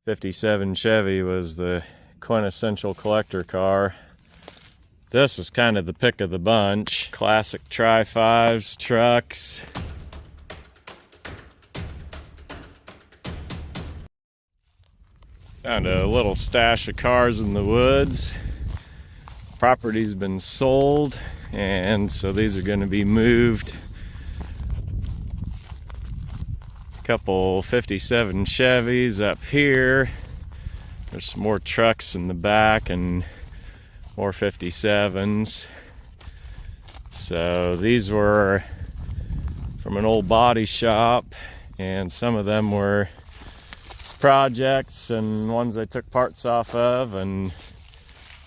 '57 Chevy was the quintessential collector car. This is kind of the pick of the bunch. Classic Tri-5s, trucks. Found a little stash of cars in the woods. Property's been sold, and so these are going to be moved. A couple '57 Chevys up here. There's some more trucks in the back and more '57s. So these were from an old body shop, and some of them were projects and ones I took parts off of and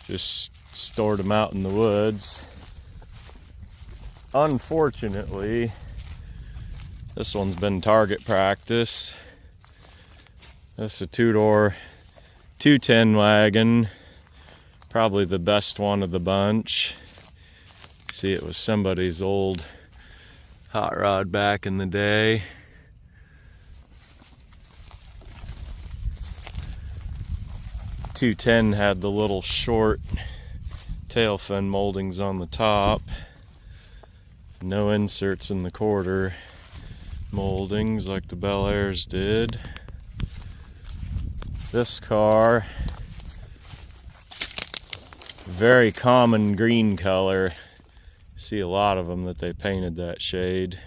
just stored them out in the woods. Unfortunately, this one's been target practice. This is a two-door 210 wagon, probably the best one of the bunch. See, it was somebody's old hot rod back in the day. .210 had the little short tail fin moldings on the top, no inserts in the quarter moldings like the Bel Airs did. This car, very common green color. See a lot of them that they painted that shade.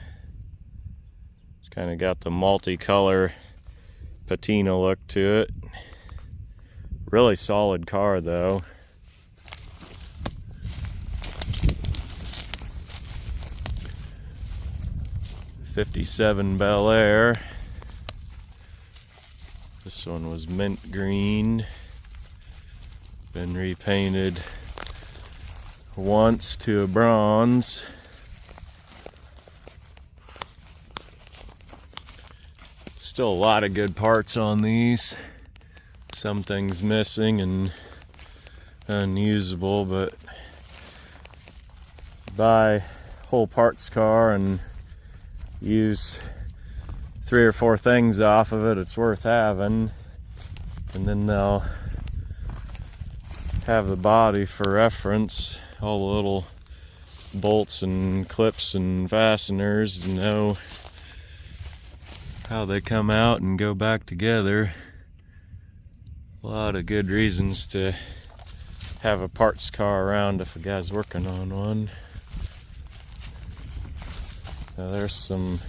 It's kind of got the multicolor patina look to it. Really solid car though. '57 Bel Air. This one was mint green. Been repainted once to a bronze. Still a lot of good parts on these. Some things missing and unusable, but buy whole parts car and use 3 or 4 things off of it, it's worth having. And then they'll have the body for reference, all the little bolts and clips and fasteners to know how they come out and go back together. A lot of good reasons to have a parts car around if a guy's working on one. Now there's some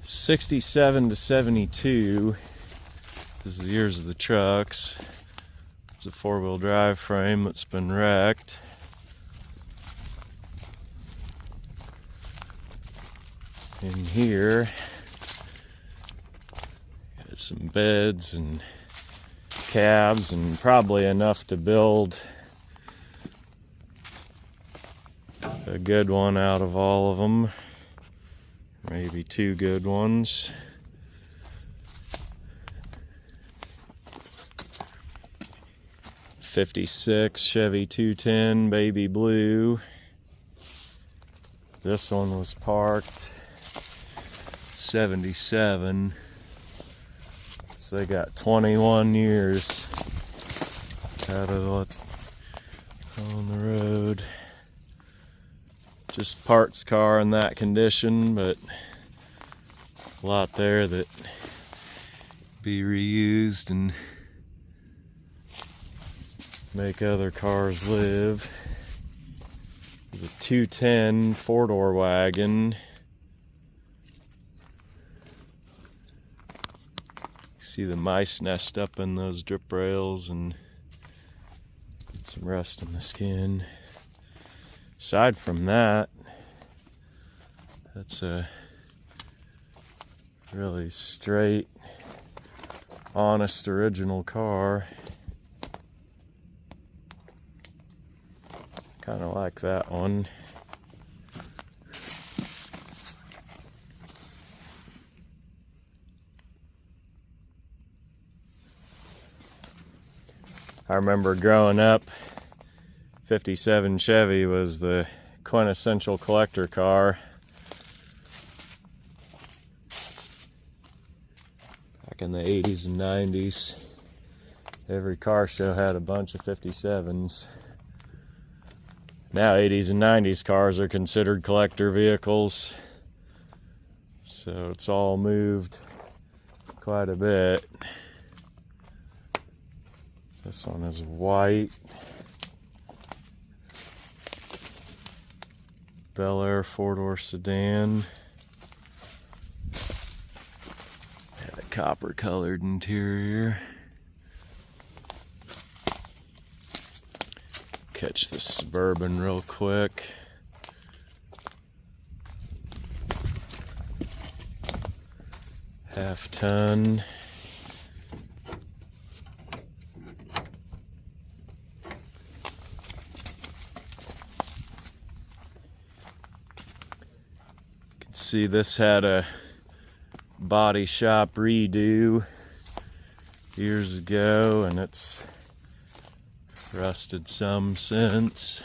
'67 to '72. This is the years of the trucks. It's a 4-wheel drive frame that's been wrecked. In here, got some beds and cabs, and probably enough to build a good one out of all of them. Maybe 2 good ones. '56 Chevy 210 baby blue. This one was parked '77. So they got 21 years out of it on the road. Just parts car in that condition, but a lot there that be reused and make other cars live. There's a 210 4-door wagon. See the mice nest up in those drip rails and get some rust in the skin. Aside from that, that's a really straight, honest, original car. Kind of like that one. I remember growing up, '57 Chevy was the quintessential collector car. I back in the 80s and 90s. Every car show had a bunch of 57s. Now 80s and 90s cars are considered collector vehicles. So it's all moved quite a bit. This one is white. Bel Air 4-door sedan. Had a copper colored interior. Catch the Suburban real quick. Half ton. You can see this had a body shop redo years ago, and it's rusted some since.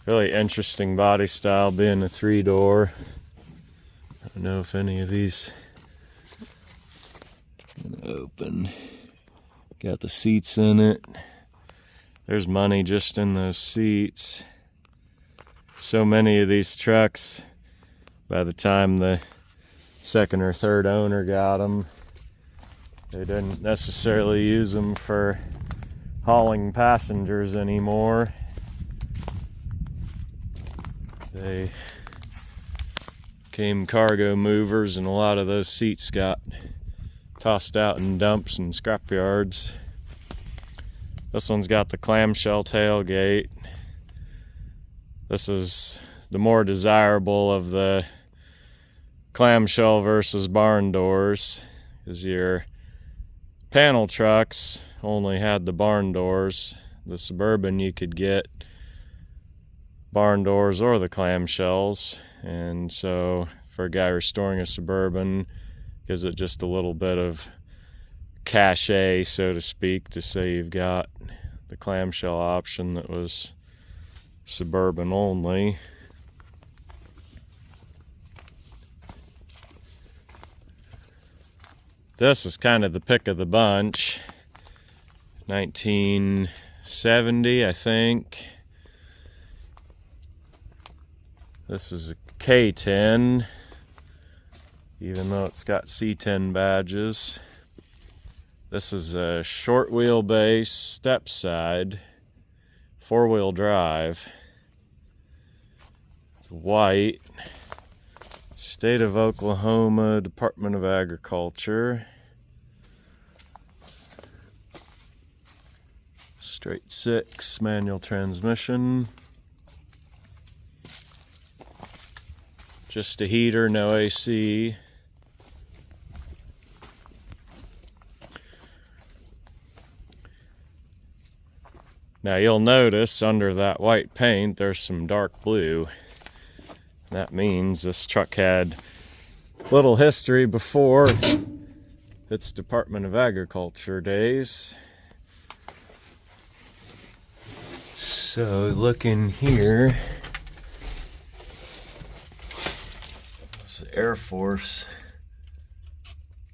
Really interesting body style, being a 3-door. I don't know if any of these gonna open. Got the seats in it. There's money just in those seats. So many of these trucks, by the time the second or third owner got them, they didn't necessarily use them for hauling passengers anymore. They became cargo movers, and a lot of those seats got tossed out in dumps and scrap yards. This one's got the clamshell tailgate. This is the more desirable of the clamshell versus barn doors, because your panel trucks only had the barn doors. The Suburban, you could get barn doors or the clamshells, and so for a guy restoring a Suburban, gives it just a little bit of cachet, so to speak, to say you've got the clamshell option that was Suburban only. This is kind of the pick of the bunch. 1970, I think. This is a K10, even though it's got C10 badges. This is a short wheelbase, step side, 4-wheel drive. It's white. State of Oklahoma, Department of Agriculture. Straight 6, manual transmission. Just a heater, no AC. Now you'll notice under that white paint there's some dark blue. That means this truck had little history before its Department of Agriculture days. So look in here. It's the Air Force.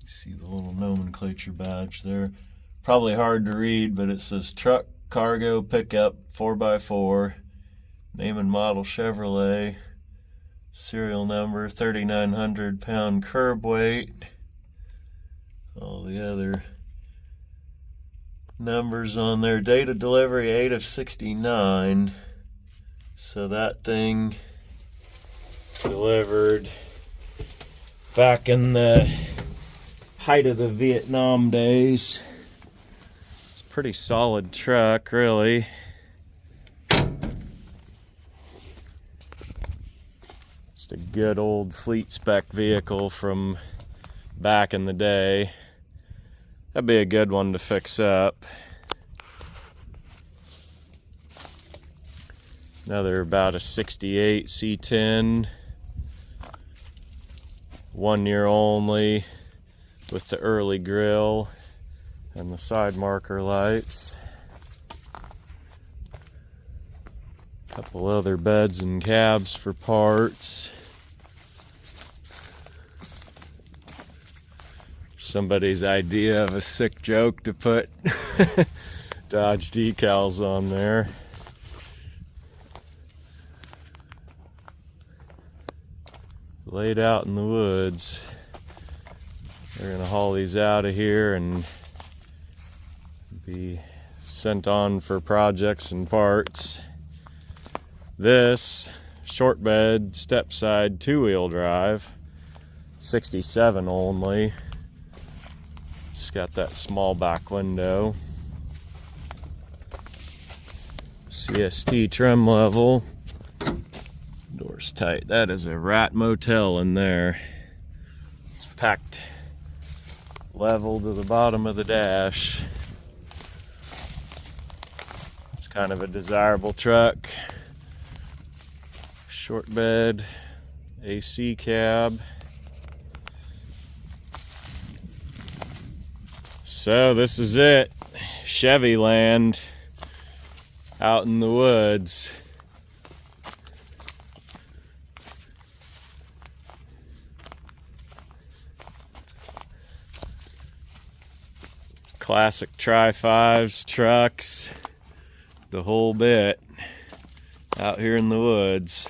You see the little nomenclature badge there. Probably hard to read, but it says truck, cargo, pickup, 4x4, name and model Chevrolet. Serial number, 3,900 pound curb weight. All the other numbers on there. Date of delivery 8 of 69. So that thing delivered back in the height of the Vietnam days. It's a pretty solid truck, really. A good old fleet spec vehicle from back in the day. That'd be a good one to fix up. Another about a 68 C10, 1 year only, with the early grill and the side marker lights. Couple other beds and cabs for parts. Somebody's idea of a sick joke to put Dodge decals on there. Laid out in the woods. They're gonna haul these out of here and be sent on for projects and parts. This short bed step side 2-wheel drive, 67 only. It's got that small back window. CST trim level. Door's tight. That is a rat motel in there. It's packed level to the bottom of the dash. It's kind of a desirable truck. Short bed, AC cab. So this is it. Chevy land out in the woods. Classic Tri-5s, trucks, the whole bit out here in the woods.